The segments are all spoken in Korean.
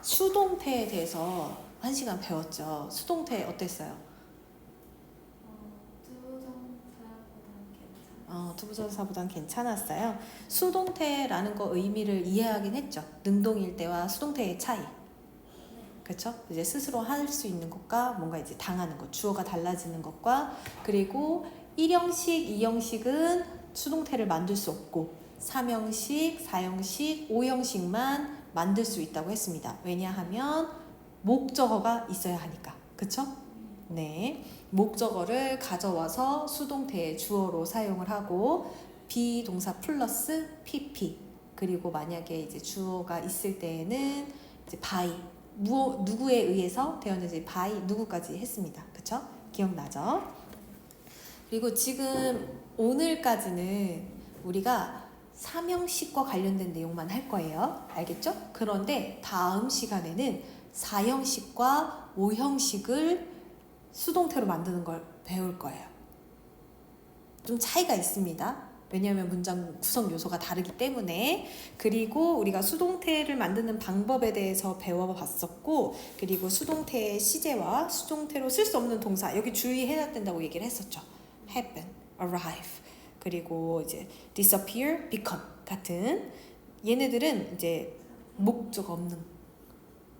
수동태에 대해서 1시간 배웠죠. 수동태 어땠어요? 투부정사보단 괜찮았어요. 수동태라는 거 의미를 이해하긴 했죠. 능동일 때와 수동태의 차이. 그렇죠? 이제 스스로 할 수 있는 것과 뭔가 이제 당하는 것, 주어가 달라지는 것과 그리고 1형식, 2형식은 수동태를 만들 수 없고 3형식, 4형식, 5형식만 만들 수 있다고 했습니다. 왜냐하면 목적어가 있어야 하니까. 그렇죠? 네. 목적어를 가져와서 수동태의 주어로 사용을 하고 비동사 플러스 PP 그리고 만약에 이제 주어가 있을 때에는 이제 by 누구에 의해서 되었는지 by 누구까지 했습니다. 그쵸? 기억나죠? 그리고 지금 오늘까지는 우리가 3형식과 관련된 내용만 할 거예요. 알겠죠? 그런데 다음 시간에는 4형식과 5형식을 수동태로 만드는 걸 배울 거예요. 좀 차이가 있습니다. 왜냐하면 문장 구성 요소가 다르기 때문에. 그리고 우리가 수동태를 만드는 방법에 대해서 배워봤었고 그리고 수동태의 시제와 수동태로 쓸 수 없는 동사 여기 주의해야 된다고 얘기를 했었죠. happen, arrive 그리고 이제 disappear, become 같은 얘네들은 이제 목적 없는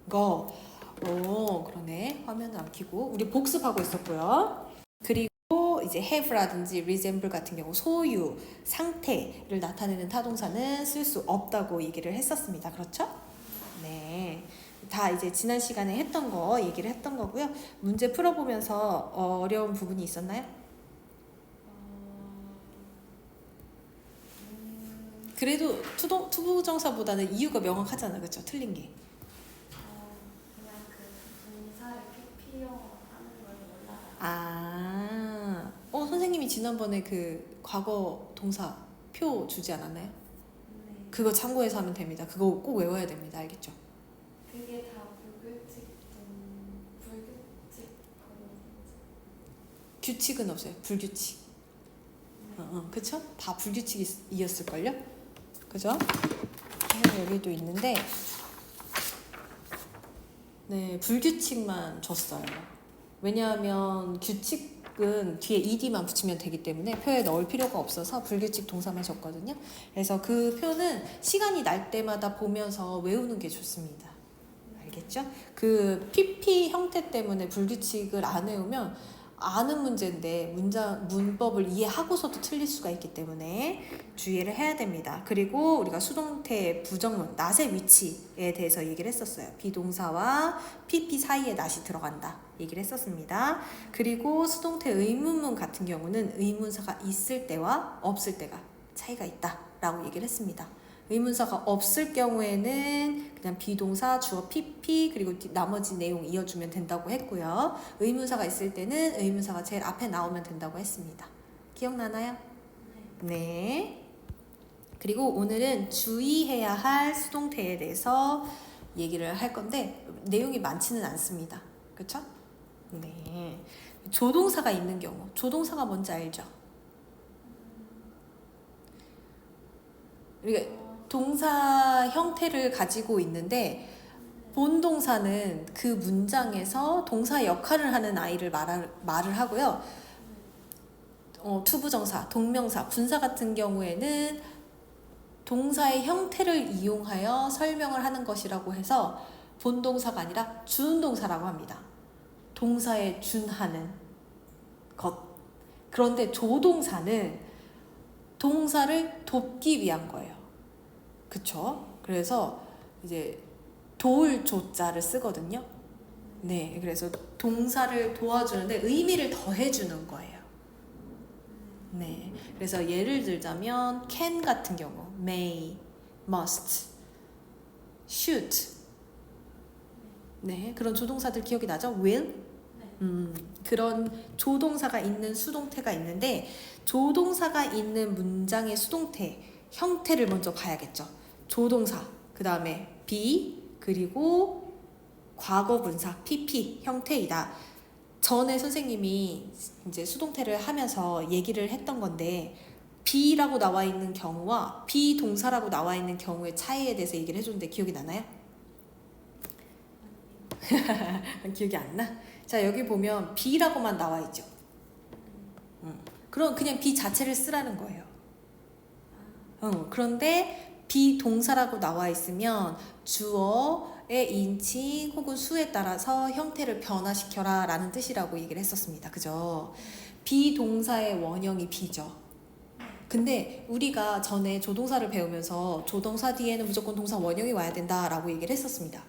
거. 오, 그러네. 화면을 안 켜고 우리 복습하고 있었고요. 그리고 이제 have라든지 resemble 같은 경우 소유, 상태를 나타내는 타동사는 쓸 수 없다고 얘기를 했었습니다. 그렇죠? 네. 다 이제 지난 시간에 했던 거 얘기를 했던 거고요. 문제 풀어보면서 어려운 부분이 있었나요? 그래도 투부정사보다는 이유가 명확하잖아. 그렇죠? 틀린 게. 선생님이 지난번에 그 과거 동사 표 주지 않았나요? 네. 그거 참고해서 하면 됩니다. 그거 꼭 외워야 됩니다. 알겠죠? 그게 다 불규칙. 규칙은 없어요. 불규칙. 그쵸? 다 불규칙이었을걸요? 그죠? 여기도 있는데 네, 불규칙만 줬어요. 왜냐하면 규칙은 뒤에 ed만 붙이면 되기 때문에 표에 넣을 필요가 없어서 불규칙 동사만 줬거든요. 그래서 그 표는 시간이 날 때마다 보면서 외우는 게 좋습니다. 알겠죠? 그 PP 형태 때문에 불규칙을 안 외우면 아는 문제인데 문법을 이해하고서도 틀릴 수가 있기 때문에 주의를 해야 됩니다. 그리고 우리가 수동태 부정문, 낫의 위치에 대해서 얘기를 했었어요. 비동사와 PP 사이에 낫이 들어간다 얘기를 했었습니다. 그리고 수동태 의문문 같은 경우는 의문사가 있을 때와 없을 때가 차이가 있다라고 얘기를 했습니다. 의문사가 없을 경우에는 그냥 비동사, 주어 PP 그리고 나머지 내용 이어주면 된다고 했고요. 의문사가 있을 때는 의문사가 제일 앞에 나오면 된다고 했습니다. 기억나나요? 네. 그리고 오늘은 주의해야 할 수동태에 대해서 얘기를 할 건데 내용이 많지는 않습니다. 그렇죠? 네. 조동사가 있는 경우, 조동사가 뭔지 알죠? 우리가 동사 형태를 가지고 있는데 본동사는 그 문장에서 동사 역할을 하는 아이를 말을 하고요. 투부정사, 동명사, 분사 같은 경우에는 동사의 형태를 이용하여 설명을 하는 것이라고 해서 본동사가 아니라 준동사라고 합니다. 동사에 준하는 것. 그런데 조동사는 동사를 돕기 위한 거예요. 그쵸? 그래서 이제 도울 조자를 쓰거든요. 네, 그래서 동사를 도와주는데 의미를 더해주는 거예요. 네, 그래서 예를 들자면 can 같은 경우, may, must, should. 네, 그런 조동사들 기억이 나죠? will? 그런 조동사가 있는 수동태가 있는데 조동사가 있는 문장의 수동태 형태를 먼저 봐야겠죠. 조동사, 그 다음에 be, 그리고 과거분사 PP 형태이다. 전에 선생님이 이제 수동태를 하면서 얘기를 했던 건데 be라고 나와 있는 경우와 비동사라고 나와 있는 경우의 차이에 대해서 얘기를 해줬는데 기억이 나나요? 기억이 안 나? 자, 여기 보면 be라고만 나와 있죠. 그럼 그냥 be 자체를 쓰라는 거예요. 그런데 비동사라고 나와 있으면 주어의 인칭 혹은 수에 따라서 형태를 변화시켜라 라는 뜻이라고 얘기를 했었습니다. 그죠? 비동사의 원형이 be죠. 근데 우리가 전에 조동사를 배우면서 조동사 뒤에는 무조건 동사 원형이 와야 된다라고 얘기를 했었습니다.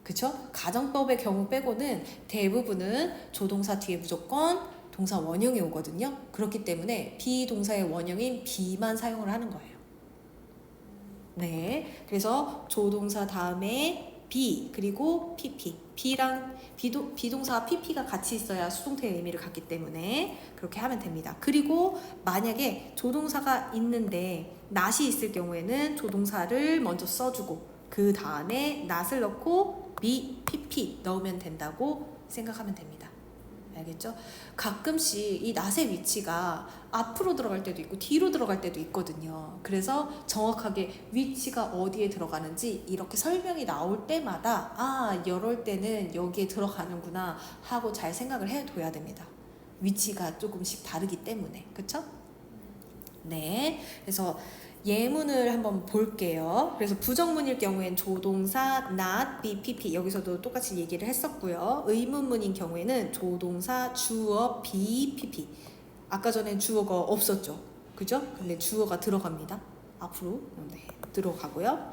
그쵸? 가정법의 경우 빼고는 대부분은 조동사 뒤에 무조건 동사 원형이 오거든요. 그렇기 때문에 비동사의 원형인 be만 사용을 하는 거예요. 네, 그래서 조동사 다음에 be 그리고 pp, be랑 비동사와 pp가 같이 있어야 수동태의 의미를 갖기 때문에 그렇게 하면 됩니다. 그리고 만약에 조동사가 있는데 not이 있을 경우에는 조동사를 먼저 써주고 그 다음에 not을 넣고 be, pp 넣으면 된다고 생각하면 됩니다. 알겠죠? 가끔씩 이 not의 위치가 앞으로 들어갈 때도 있고 뒤로 들어갈 때도 있거든요. 그래서 정확하게 위치가 어디에 들어가는지 이렇게 설명이 나올 때마다 아, 이럴 때는 여기에 들어가는구나 하고 잘 생각을 해둬야 됩니다. 위치가 조금씩 다르기 때문에. 그쵸? 네. 그래서 예문을 한번 볼게요. 그래서 부정문일 경우엔 조동사 not, be, pp 여기서도 똑같이 얘기를 했었고요. 의문문인 경우에는 조동사 주어 be, pp 아까 전에 주어가 없었죠. 그죠? 근데 주어가 들어갑니다. 앞으로 네, 들어가고요.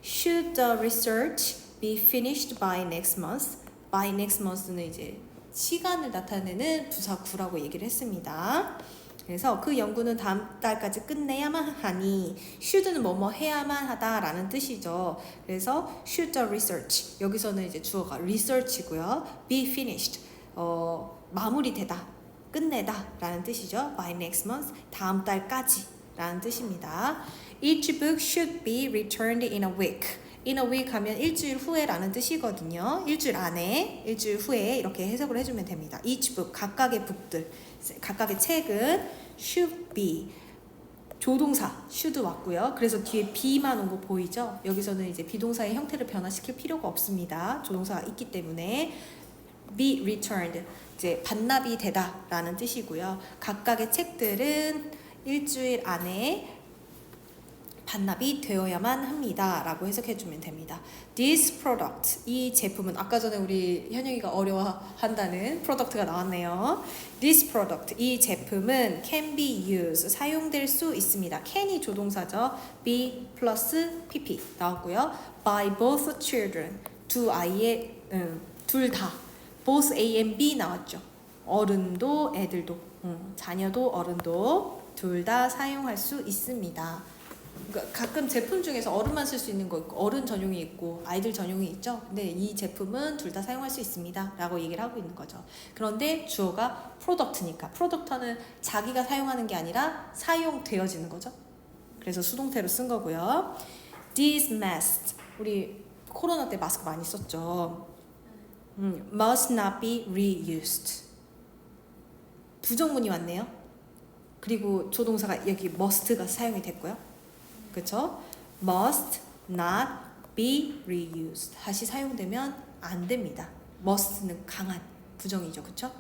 Should the research be finished by next month? by next month는 이제 시간을 나타내는 부사 구라고 얘기를 했습니다. 그래서 그 연구는 다음 달까지 끝내야만 하니 should는 뭐뭐 해야만 하다라는 뜻이죠. 그래서 should the research 여기서는 이제 주어가 research고요. be finished 마무리되다, 끝내다 라는 뜻이죠. by next month 다음 달까지 라는 뜻입니다. Each book should be returned in a week. in a week 하면 일주일 후에라는 뜻이거든요. 일주일 안에, 일주일 후에 이렇게 해석을 해주면 됩니다. each book, 각각의 북들, 각각의 책은 should be 조동사 should 왔고요. 그래서 뒤에 be만 온 거 보이죠? 여기서는 이제 비동사의 형태를 변화시킬 필요가 없습니다. 조동사가 있기 때문에 be returned 이제 반납이 되다라는 뜻이고요. 각각의 책들은 일주일 안에 반납이 되어야만 합니다 라고 해석해주면 됩니다. This product, 이 제품은 아까 전에 우리 현영이가 어려워한다는 프로덕트가 나왔네요. This product, 이 제품은 can be used, 사용될 수 있습니다. can이 조동사죠. be 플러스 pp 나왔고요. by both children, 두 아이의 둘 다 both A and B 나왔죠. 어른도 애들도 자녀도 어른도 둘 다 사용할 수 있습니다. 그러니까 가끔 제품 중에서 어른만 쓸 수 있는 거 있고 어른 전용이 있고 아이들 전용이 있죠. 근데 이 제품은 둘 다 사용할 수 있습니다 라고 얘기를 하고 있는 거죠. 그런데 주어가 프로덕트니까 프로덕트는 자기가 사용하는 게 아니라 사용되어지는 거죠. 그래서 수동태로 쓴 거고요. These masks, 우리 코로나 때 마스크 많이 썼죠. must not be reused. 부정문이 왔네요. 그리고 조동사가 여기 must가 사용이 됐고요. 그쵸? must not be reused. 다시 사용되면 안 됩니다. must는 강한 부정이죠. 그쵸?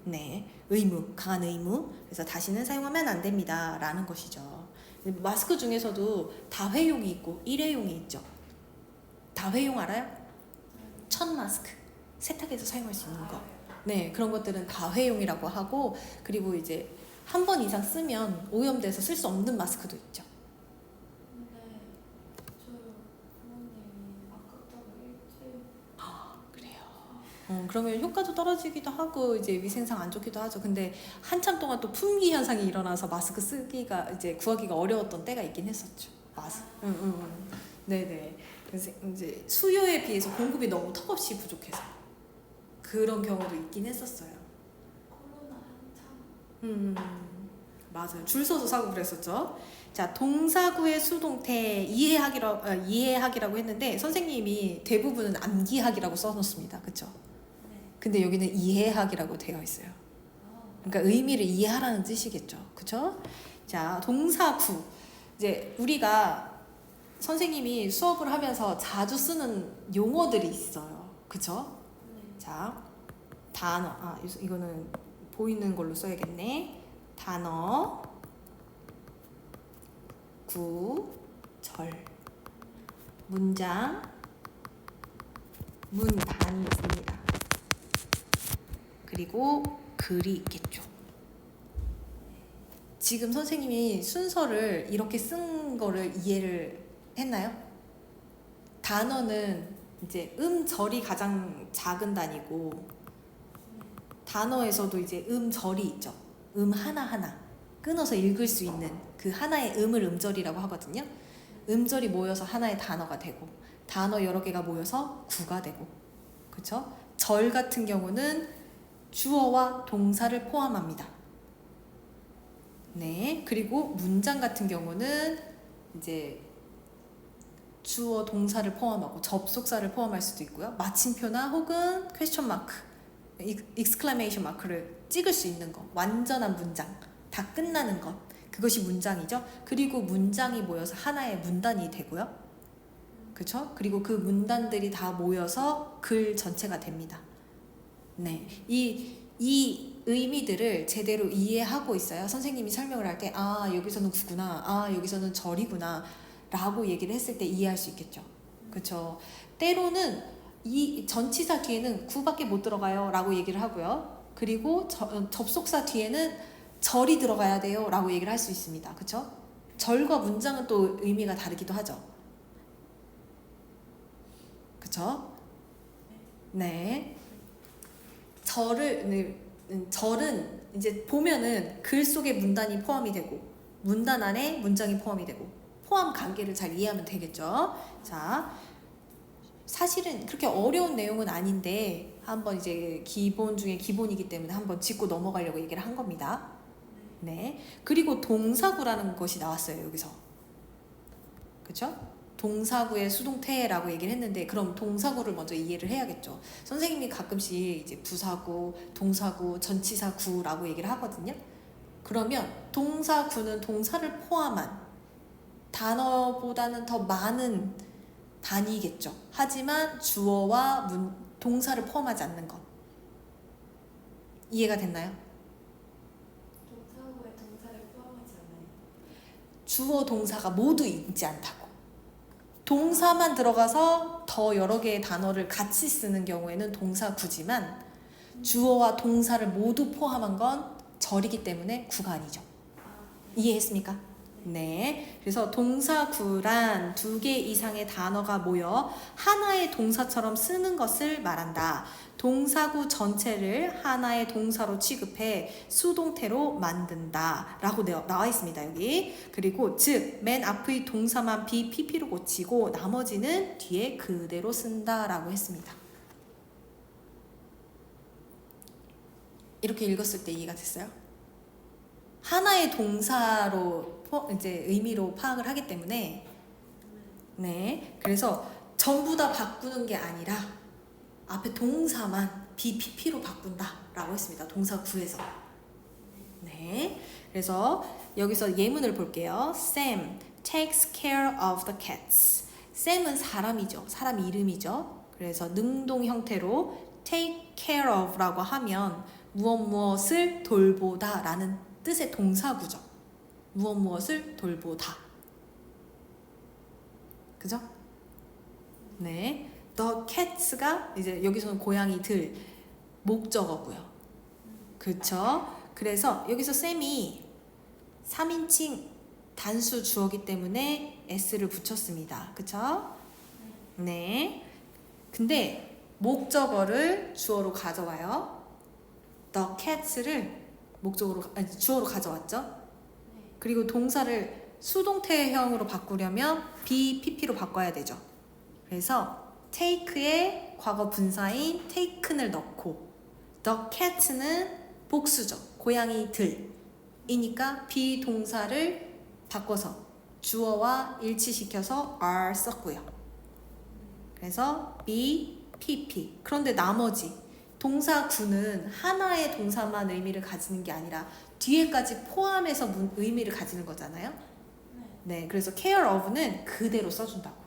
네. 의무, 강한 의무. 그래서 다시는 사용하면 안 됩니다. 라는 것이죠. 마스크 중에서도 다회용이 있고 일회용이 있죠. 다회용 알아요? 천 마스크. 세탁해서 사용할 수 있는 거. 네. 그런 것들은 다회용이라고 하고 그리고 이제 한 번 이상 쓰면 오염돼서 쓸 수 없는 마스크도 있죠. 그러면 효과도 떨어지기도 하고 이제 위생상 안 좋기도 하죠. 근데 한참 동안 또 품귀 현상이 일어나서 마스크 쓰기가 이제 구하기가 어려웠던 때가 있긴 했었죠. 네네. 그래서 이제 수요에 비해서 공급이 너무 턱없이 부족해서 그런 경우도 있긴 했었어요. 코로나 한참. 맞아요. 줄 서서 사고 그랬었죠. 자, 동사구의 수동태 이해하기라고 했는데 선생님이 대부분은 암기하기라고 써놓습니다. 그렇죠? 근데 여기는 이해하기라고 되어 있어요. 그러니까 의미를 이해하라는 뜻이겠죠. 그렇죠? 자, 동사구. 이제 우리가 선생님이 수업을 하면서 자주 쓰는 용어들이 있어요. 그쵸? 네. 자, 단어. 이거는 보이는 걸로 써야겠네. 단어, 구, 절, 문장, 문단이 있습니다. 그리고 글이 있겠죠. 지금 선생님이 순서를 이렇게 쓴 거를 이해를 했나요? 단어는 이제 절이 가장 작은 단위고, 단어에서도 이제 절이 있죠. 하나하나 끊어서 읽을 수 있는 그 하나의 음을 음절이라고 하거든요. 음절이 모여서 하나의 단어가 되고, 단어 여러 개가 모여서 구가 되고, 그쵸? 절 같은 경우는 주어와 동사를 포함합니다. 네, 그리고 문장 같은 경우는 이제 주어, 동사를 포함하고 접속사를 포함할 수도 있고요. 마침표나 혹은 퀘스천 마크, 익스클레이션 마크를 찍을 수 있는 것, 완전한 문장, 다 끝나는 것, 그것이 문장이죠. 그리고 문장이 모여서 하나의 문단이 되고요. 그렇죠? 그리고 그 문단들이 다 모여서 글 전체가 됩니다. 네, 이 의미들을 제대로 이해하고 있어야 선생님이 설명을 할 때 여기서는 구구나, 여기서는 절이구나 라고 얘기를 했을 때 이해할 수 있겠죠. 그렇죠? 때로는 이 전치사 뒤에는 구밖에 못 들어가요 라고 얘기를 하고요. 그리고 접속사 뒤에는 절이 들어가야 돼요 라고 얘기를 할 수 있습니다. 그렇죠? 절과 문장은 또 의미가 다르기도 하죠. 그렇죠? 네. 절은 이제 보면은 글 속에 문단이 포함이 되고, 문단 안에 문장이 포함이 되고, 포함 관계를 잘 이해하면 되겠죠. 자, 사실은 그렇게 어려운 내용은 아닌데 한번 이제 기본 중에 기본이기 때문에 한번 짚고 넘어가려고 얘기를 한 겁니다. 네. 그리고 동사구라는 것이 나왔어요, 여기서. 그렇죠? 동사구의 수동태라고 얘기를 했는데, 그럼 동사구를 먼저 이해를 해야겠죠. 선생님이 가끔씩 이제 부사구, 동사구, 전치사구라고 얘기를 하거든요. 그러면 동사구는 동사를 포함한 단어보다는 더 많은 단위겠죠. 하지만 주어와 동사를 포함하지 않는 것. 이해가 됐나요? 동사구에 동사를 포함하지 않아요. 주어, 동사가 모두 있지 않다고. 동사만 들어가서 더 여러 개의 단어를 같이 쓰는 경우에는 동사구지만, 주어와 동사를 모두 포함한 건 절이기 때문에 구가 아니죠. 이해했습니까? 네. 그래서 동사구란 2개 이상의 단어가 모여 하나의 동사처럼 쓰는 것을 말한다. 동사구 전체를 하나의 동사로 취급해 수동태로 만든다 라고 나와 있습니다, 여기. 그리고 즉 맨 앞의 동사만 PP로 고치고 나머지는 뒤에 그대로 쓴다 라고 했습니다. 이렇게 읽었을 때 이해가 됐어요? 하나의 동사로 이제 의미로 파악을 하기 때문에, 네, 그래서 전부 다 바꾸는 게 아니라 앞에 동사만 BPP로 바꾼다라고 했습니다. 동사 구에서. 네, 그래서 여기서 예문을 볼게요. Sam takes care of the cats. Sam은 사람이죠. 사람 이름이죠. 그래서 능동 형태로 take care of라고 하면 무엇을 돌보다 라는 뜻의 동사구죠. 무엇을 돌보다. 그죠? 네. The cats가 이제 여기서는 고양이들 목적어고요. 그쵸? 그래서 여기서 쌤이 3인칭 단수 주어기 때문에 s를 붙였습니다. 그쵸? 네. 근데 목적어를 주어로 가져와요. The cats를 주어로 가져왔죠. 그리고 동사를 수동태형으로 바꾸려면 BPP로 바꿔야 되죠. 그래서 take의 과거 분사인 taken을 넣고, the cats는 복수죠. 고양이들이니까 비동사를 바꿔서 주어와 일치시켜서 are 썼고요. 그래서 BPP. 그런데 나머지 동사구는 하나의 동사만 의미를 가지는 게 아니라 뒤에까지 포함해서 의미를 가지는 거잖아요. 네, 그래서 care of는 그대로 써준다고.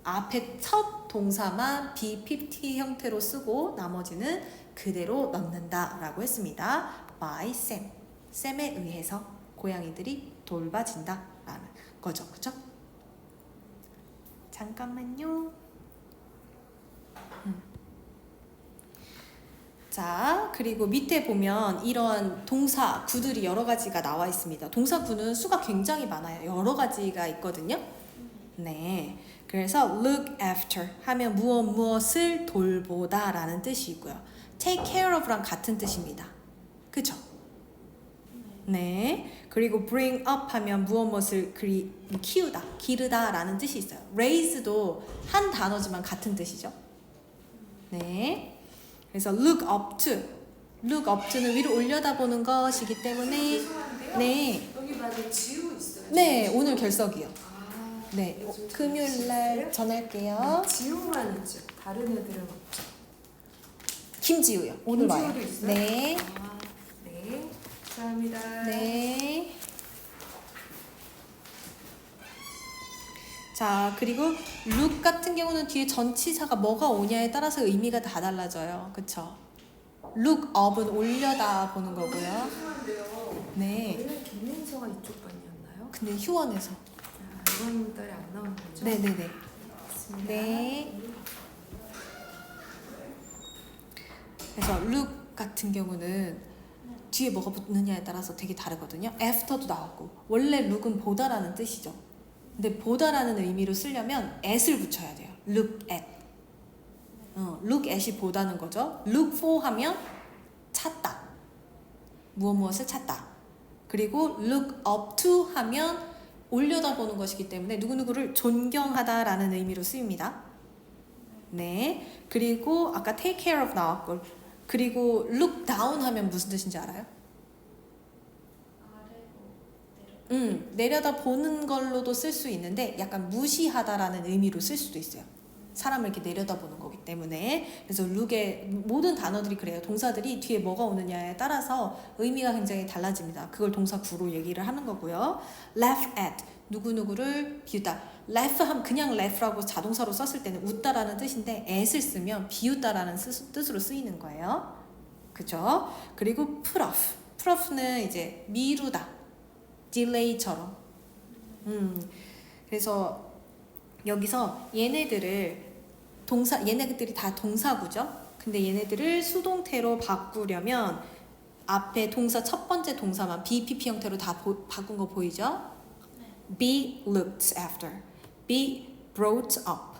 앞에 첫 동사만 be50 형태로 쓰고 나머지는 그대로 넣는다라고 했습니다. by Sam. 쌤에 의해서 고양이들이 돌봐진다라는 거죠. 그쵸? 잠깐만요. 자, 그리고 밑에 보면 이런 동사 구들이 여러 가지가 나와 있습니다. 동사 구는 수가 굉장히 많아요. 여러 가지가 있거든요. 네. 그래서 look after 하면 무엇을 돌보다 라는 뜻이고요. take care of랑 같은 뜻입니다. 그쵸? 네. 그리고 bring up 하면 무엇을 키우다, 기르다 라는 뜻이 있어요. raise도 한 단어지만 같은 뜻이죠. 네. 그래서 look up to는 위로 올려다보는 것이기 때문에 죄송한데요. 네. 여기 만약에 지우 있어요? 네, 지우. 오늘 결석이요. 아, 네, 요즘 금요일 날 있어요? 전할게요. 지우만 있죠. 다른 애들은 없죠. 김지우요. 오늘 와요. 김지우도 있어요? 네. 아, 네. 감사합니다. 네. 자, 그리고 look 같은 경우는 뒤에 전치사가 뭐가 오냐에 따라서 의미가 다 달라져요. 그쵸? look up은 올려다 보는 거고요. 죄송한데요. 네. 원래 김민서가 이쪽 반이었나요? 근데 휴원에서. 아, 이번 달에 안 나온 거죠? 네네네. 맞습니다. 네. 그래서 look 같은 경우는 뒤에 뭐가 붙느냐에 따라서 되게 다르거든요. after도 나왔고 원래 look은 보다라는 뜻이죠. 근데 보다라는 의미로 쓰려면 at을 붙여야 돼요. look at. look at이 보다는 거죠. look for 하면 찾다. 무엇을 찾다. 그리고 look up to 하면 올려다보는 것이기 때문에 누구누구를 존경하다라는 의미로 쓰입니다. 네. 그리고 아까 take care of 나왔고 그리고 look down 하면 무슨 뜻인지 알아요? 내려다 보는 걸로도 쓸 수 있는데 약간 무시하다라는 의미로 쓸 수도 있어요. 사람을 이렇게 내려다보는 거기 때문에. 그래서 look의 모든 단어들이 그래요. 동사들이 뒤에 뭐가 오느냐에 따라서 의미가 굉장히 달라집니다. 그걸 동사 구로 얘기를 하는 거고요. laugh at 누구누구를 비웃다. laugh 하면 그냥 laugh라고 자동사로 썼을 때는 웃다라는 뜻인데 at을 쓰면 비웃다라는 뜻으로 쓰이는 거예요. 그죠? 그리고 put off는 이제 미루다, delay처럼. 그래서 여기서 얘네들이 다 동사구죠. 근데 얘네들을 수동태로 바꾸려면 앞에 동사 첫 번째 동사만 BPP 형태로 다 바꾼 거 보이죠? Be looked after, be brought up,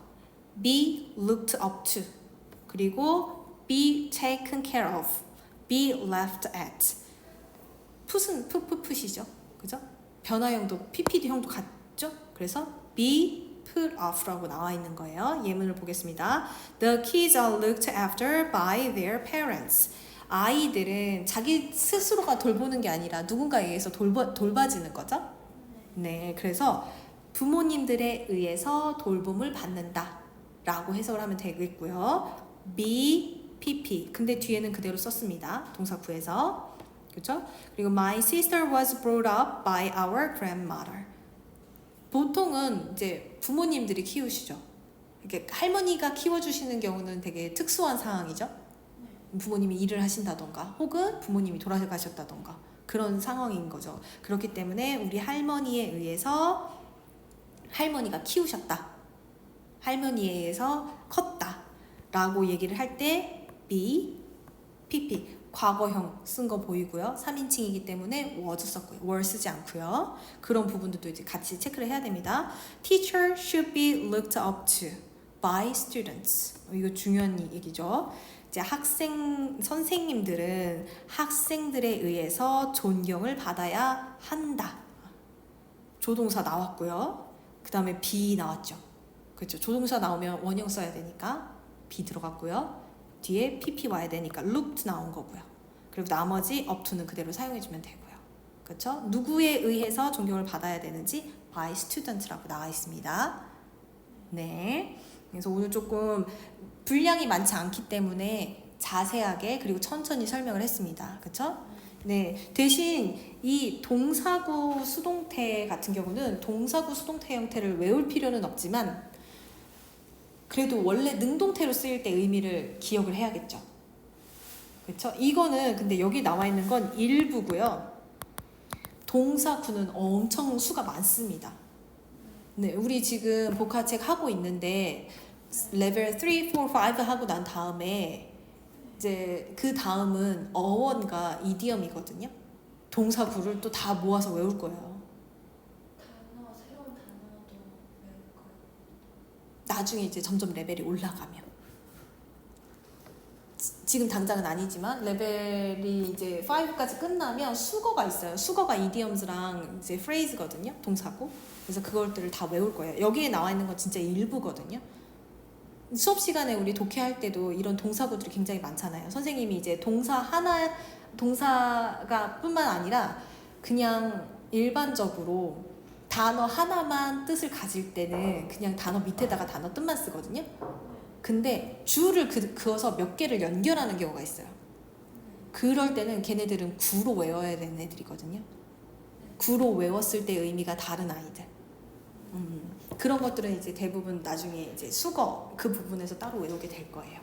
be looked up to, 그리고 be taken care of, be left at. 풋은 풋이죠, 그죠? 변화형도 PPD형도 같죠? 그래서 be put off라고 나와 있는 거예요. 예문을 보겠습니다. The kids are looked after by their parents. 아이들은 자기 스스로가 돌보는 게 아니라 누군가에 의해서 돌봐지는 거죠. 네, 그래서 부모님들에 의해서 돌봄을 받는다 라고 해석을 하면 되겠고요. be pp 근데 뒤에는 그대로 썼습니다. 동사 구에서. 그렇죠? 그리고 my sister was brought up by our grandmother. 보통은 이제 부모님들이 키우시죠. 이렇게 할머니가 키워주시는 경우는 되게 특수한 상황이죠. 부모님이 일을 하신다던가 혹은 부모님이 돌아가셨다던가 그런 상황인 거죠. 그렇기 때문에 우리 할머니에 의해서 할머니가 키우셨다. 할머니에 의해서 컸다. 라고 얘기를 할 때 be, pp 과거형 쓴 거 보이고요. 3인칭이기 때문에 was 썼고요. were 쓰지 않고요. 그런 부분들도 이제 같이 체크를 해야 됩니다. Teacher should be looked up to by students. 이거 중요한 얘기죠. 이제 선생님들은 학생들에 의해서 존경을 받아야 한다. 조동사 나왔고요. 그 다음에 be 나왔죠. 그렇죠. 조동사 나오면 원형 써야 되니까 be 들어갔고요. 뒤에 pp 와야 되니까 looked 나온 거고요. 그리고 나머지 up to는 그대로 사용해주면 되고요. 그렇죠? 누구에 의해서 존경을 받아야 되는지 by student라고 나와 있습니다. 네. 그래서 오늘 조금 분량이 많지 않기 때문에 자세하게 그리고 천천히 설명을 했습니다. 그렇죠? 네, 대신 이 동사구 수동태 같은 경우는 동사구 수동태 형태를 외울 필요는 없지만 그래도 원래 능동태로 쓰일 때 의미를 기억을 해야겠죠. 그렇죠? 이거는 근데 여기 나와 있는 건 일부고요. 동사구는 엄청 수가 많습니다. 네, 우리 지금 복화책 하고 있는데 레벨 3, 4, 5 하고 난 다음에 이제 그 다음은 어원과 이디엄이거든요. 동사구를 또 다 모아서 외울 거예요. 새로운 단어도 외울 거예요. 나중에 이제 점점 레벨이 올라가면. 지금 당장은 아니지만 레벨이 이제 5까지 끝나면 수거가 있어요. 수거가 이디엄스랑 이제 프레이즈거든요. 동사구. 그래서 그것들을 다 외울 거예요. 여기에 나와 있는 건 진짜 일부거든요. 수업 시간에 우리 독해할 때도 이런 동사구들이 굉장히 많잖아요. 선생님이 이제 동사가 뿐만 아니라 그냥 일반적으로 단어 하나만 뜻을 가질 때는 그냥 단어 밑에다가 단어 뜻만 쓰거든요. 근데 줄을 그어서 몇 개를 연결하는 경우가 있어요. 그럴 때는 걔네들은 구로 외워야 되는 애들이거든요. 구로 외웠을 때 의미가 다른 아이들. 그런 것들은 이제 대부분 나중에 이제 수거 그 부분에서 따로 외우게 될 거예요.